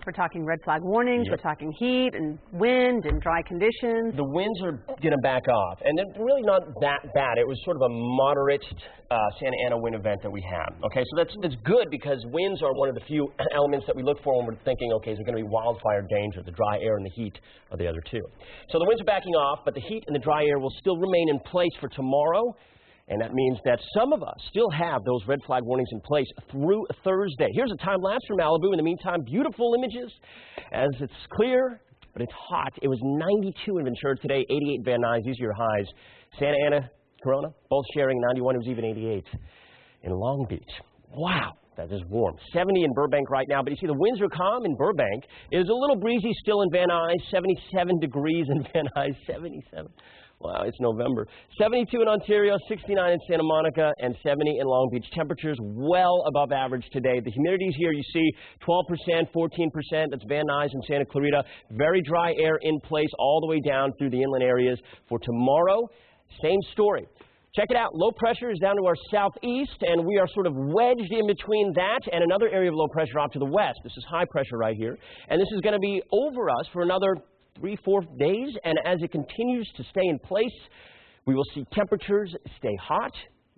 We're talking red flag warnings, We're talking heat and wind and dry conditions. The winds are going to back off, and they're really not that bad. It was sort of a moderate Santa Ana wind event that we had. Okay, so that's good because winds are one of the few elements that we look for when we're thinking, okay, is there going to be wildfire danger? The dry air and the heat are the other two. So the winds are backing off, but the heat and the dry air will still remain in place for tomorrow. And that means that some of us still have those red flag warnings in place through Thursday. Here's a time-lapse from Malibu. In the meantime, beautiful images as it's clear, but it's hot. It was 92 in Ventura today, 88 Van Nuys. These are your highs. Santa Ana, Corona, both sharing 91. It was even 88 in Long Beach. Wow. That is warm. 70 in Burbank right now, but you see the winds are calm in Burbank. It is a little breezy still in Van Nuys, 77 degrees in Van Nuys, 77. Wow, it's November. 72 in Ontario, 69 in Santa Monica, and 70 in Long Beach. Temperatures well above average today. The humidity's here, you see 12%, 14%. That's Van Nuys and Santa Clarita. Very dry air in place all the way down through the inland areas. For tomorrow, same story. Check it out. Low pressure is down to our southeast, and we are sort of wedged in between that and another area of low pressure off to the west. This is high pressure right here, and this is going to be over us for another 3-4 days, and as it continues to stay in place, we will see temperatures stay hot.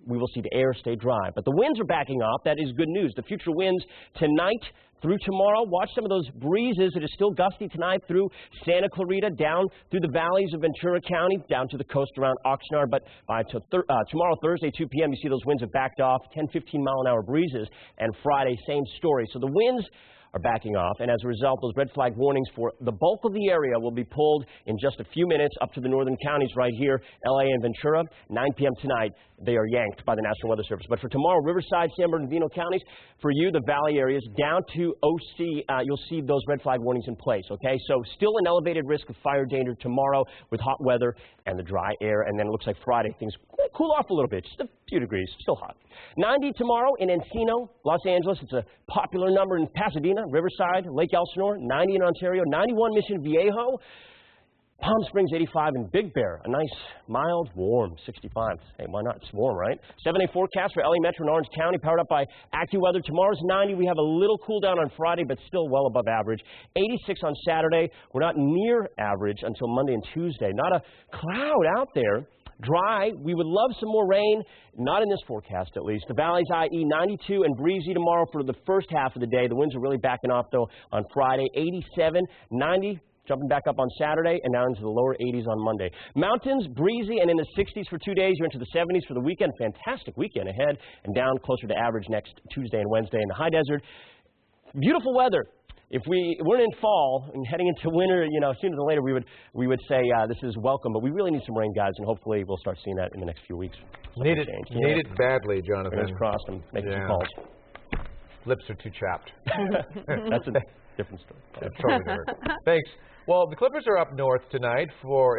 We will see the air stay dry. But the winds are backing off. That is good news. The future winds tonight through tomorrow. Watch some of those breezes. It is still gusty tonight through Santa Clarita, down through the valleys of Ventura County, down to the coast around Oxnard. But by tomorrow, Thursday, 2 p.m., you see those winds have backed off, 10, 15-mile-an-hour breezes. And Friday, same story. So the winds are backing off, and as a result, those red flag warnings for the bulk of the area will be pulled in just a few minutes up to the northern counties right here, LA and Ventura. 9 p.m. tonight, they are yanked by the National Weather Service. But for tomorrow, Riverside, San Bernardino counties, for you, the valley areas, down to OC, you'll see those red flag warnings in place, okay? So still an elevated risk of fire danger tomorrow with hot weather and the dry air, and then it looks like Friday, things cool off a little bit, just a few degrees, still hot. 90 tomorrow in Encino, Los Angeles. It's a popular number in Pasadena, Riverside, Lake Elsinore. 90 in Ontario, 91 Mission Viejo, Palm Springs 85 in Big Bear. A nice, mild, warm 65. Hey, why not? It's warm, right? 7-day forecast for LA Metro and Orange County, powered up by AccuWeather. Tomorrow's 90. We have a little cool down on Friday, but still well above average. 86 on Saturday. We're not near average until Monday and Tuesday. Not a cloud out there. Dry. We would love some more rain. Not in this forecast, at least. The valleys, i.e. 92 and breezy tomorrow for the first half of the day. The winds are really backing off, though, on Friday. 87, 90, jumping back up on Saturday, and down into the lower 80s on Monday. Mountains, breezy, and in the 60s for 2 days. You're into the 70s for the weekend. Fantastic weekend ahead, and down closer to average next Tuesday and Wednesday in the high desert. Beautiful weather. If we weren't in fall and heading into winter, sooner than later, we would say this is welcome. But we really need some rain, guys, and hopefully we'll start seeing that in the next few weeks. Need it badly, Jonathan. Fingers crossed and making some calls. Lips are too chapped. That's a different story. It's totally different. Thanks. Well, the Clippers are up north tonight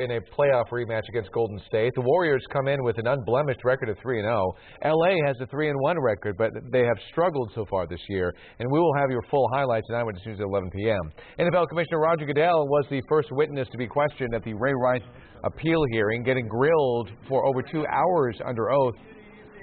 in a playoff rematch against Golden State. The Warriors come in with an unblemished record of 3-0. LA has a 3-1 record, but they have struggled so far this year. And we will have your full highlights tonight when it's Tuesday at 11 p.m. NFL Commissioner Roger Goodell was the first witness to be questioned at the Ray Rice appeal hearing, getting grilled for over 2 hours under oath.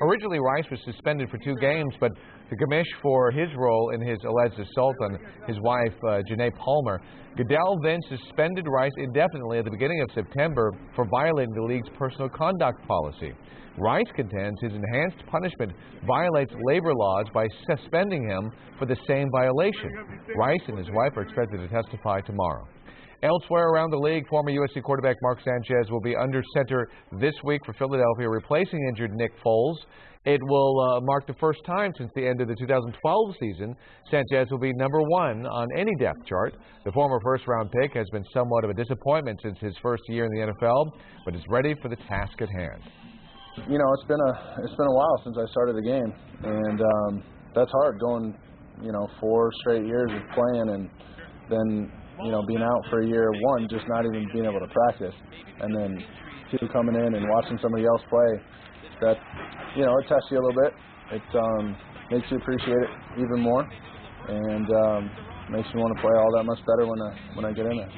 Originally, Rice was suspended for 2 games, but the commish for his role in his alleged assault on his wife, Janae Palmer. Goodell then suspended Rice indefinitely at the beginning of September for violating the league's personal conduct policy. Rice contends his enhanced punishment violates labor laws by suspending him for the same violation. Rice and his wife are expected to testify tomorrow. Elsewhere around the league, former USC quarterback Mark Sanchez will be under center this week for Philadelphia, replacing injured Nick Foles. It will mark the first time since the end of the 2012 season Sanchez will be number 1 on any depth chart. The former first-round pick has been somewhat of a disappointment since his first year in the NFL, but is ready for the task at hand. It's been a while since I started the game, and that's hard going 4 straight years of playing and then being out for a year, 1, just not even being able to practice, and then 2, coming in and watching somebody else play. That it tests you a little bit. It makes you appreciate it even more, and makes you want to play all that much better when I get in there.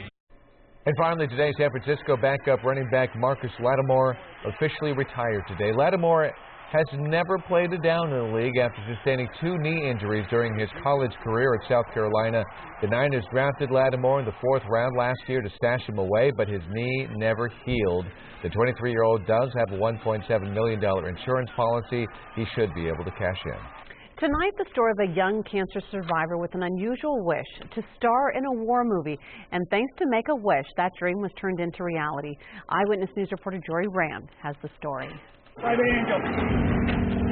And finally today, San Francisco backup running back Marcus Lattimore officially retired today. Lattimore has never played a down in the league after sustaining 2 knee injuries during his college career at South Carolina. The Niners drafted Lattimore in the 4th round last year to stash him away, but his knee never healed. The 23-year-old does have a $1.7 million insurance policy. He should be able to cash in. Tonight, the story of a young cancer survivor with an unusual wish to star in a war movie. And thanks to Make-A-Wish, that dream was turned into reality. Eyewitness News reporter Jory Rand has the story. Private Angel,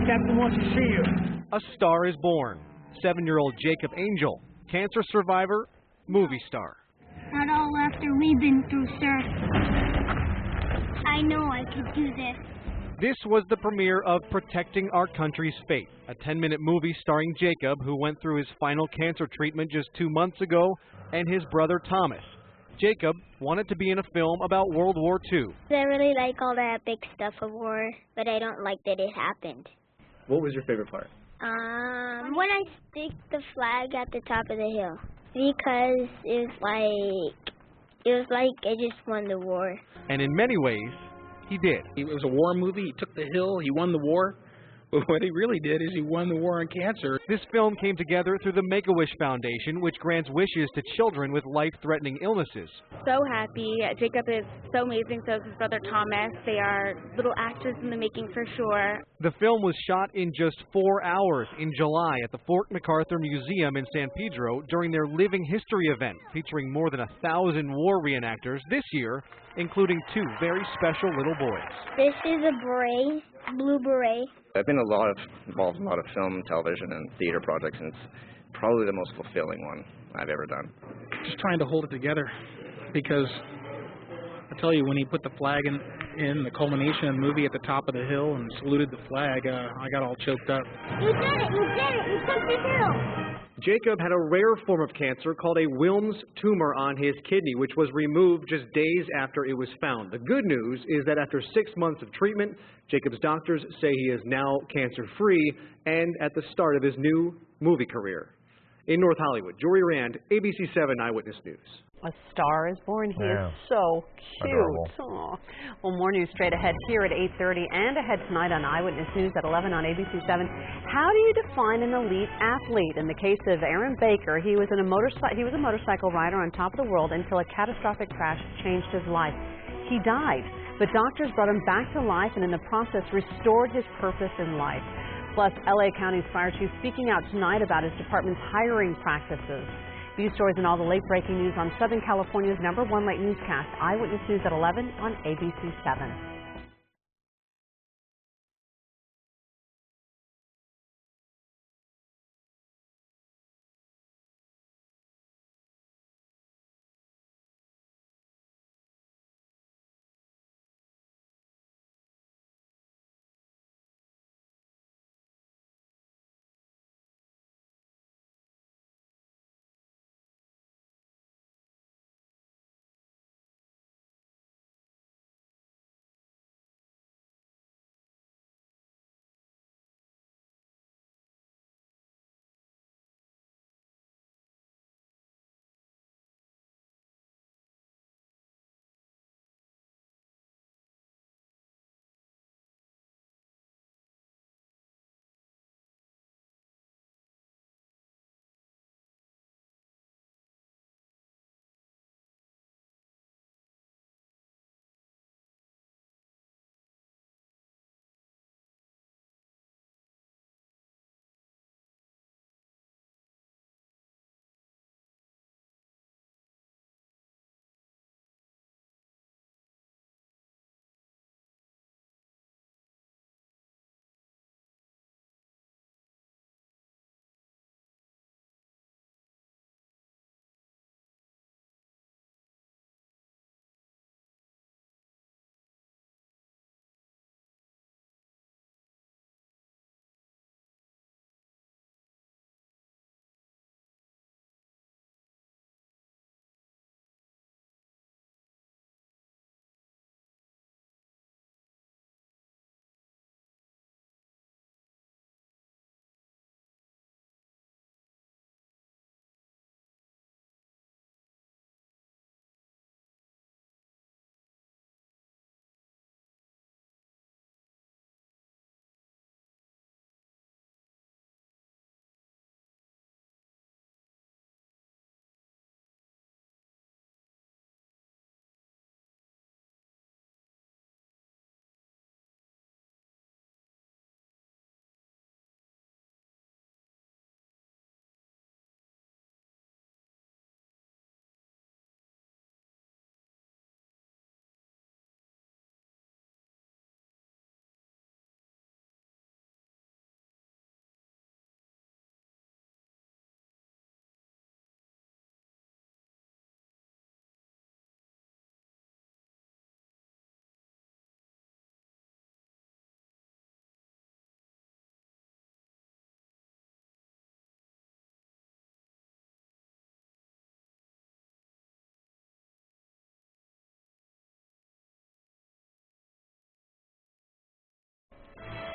Captain wants to see you. A star is born. 7-year-old Jacob Angel, cancer survivor, movie star. Not all after we've been through, sir. I know I could do this. This was the premiere of Protecting Our Country's Fate, a 10-minute movie starring Jacob, who went through his final cancer treatment just 2 months ago, and his brother Thomas. Jacob wanted to be in a film about World War II. I really like all that big stuff of war, but I don't like that it happened. What was your favorite part? When I stick the flag at the top of the hill, because it was like I just won the war. And in many ways, he did. It was a war movie. He took the hill. He won the war. But what he really did is he won the war on cancer. This film came together through the Make-A-Wish Foundation, which grants wishes to children with life-threatening illnesses. So happy. Jacob is so amazing. So is his brother Thomas. They are little actors in the making for sure. The film was shot in just 4 hours in July at the Fort MacArthur Museum in San Pedro during their Living History event, featuring more than 1,000 war reenactors this year, including 2 very special little boys. This is a beret, blue beret. I've been involved in a lot of film, television, and theater projects, and it's probably the most fulfilling one I've ever done. Just trying to hold it together, because I tell you, when he put the flag in the culmination of the movie at the top of the hill and saluted the flag, I got all choked up. You did it! You did it! You took the hill! Jacob had a rare form of cancer called a Wilms tumor on his kidney, which was removed just days after it was found. The good news is that after 6 months of treatment, Jacob's doctors say he is now cancer-free and at the start of his new movie career. In North Hollywood, Jory Rand, ABC7 Eyewitness News. A star is born. He is so cute. Well, more news straight ahead here at 8:30 and ahead tonight on Eyewitness News at 11 on ABC7. How do you define an elite athlete? In the case of Aaron Baker, he was a motorcycle rider on top of the world until a catastrophic crash changed his life. He died, but doctors brought him back to life and in the process restored his purpose in life. Plus, LA County's fire chief speaking out tonight about his department's hiring practices. These stories and all the late-breaking news on Southern California's #1 late newscast, Eyewitness News at 11 on ABC7.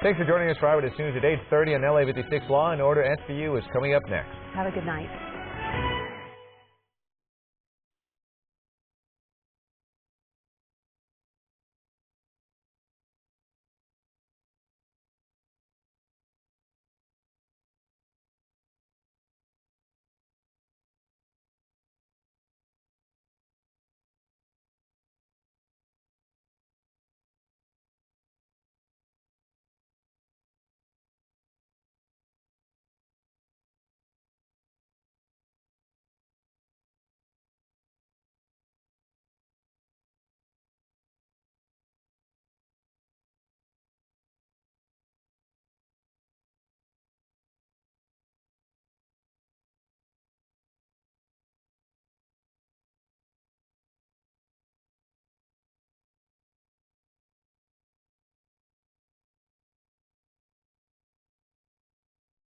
Thanks for joining us for Eyewitness News at 8:30 on LA56. Law and Order SVU is coming up next. Have a good night.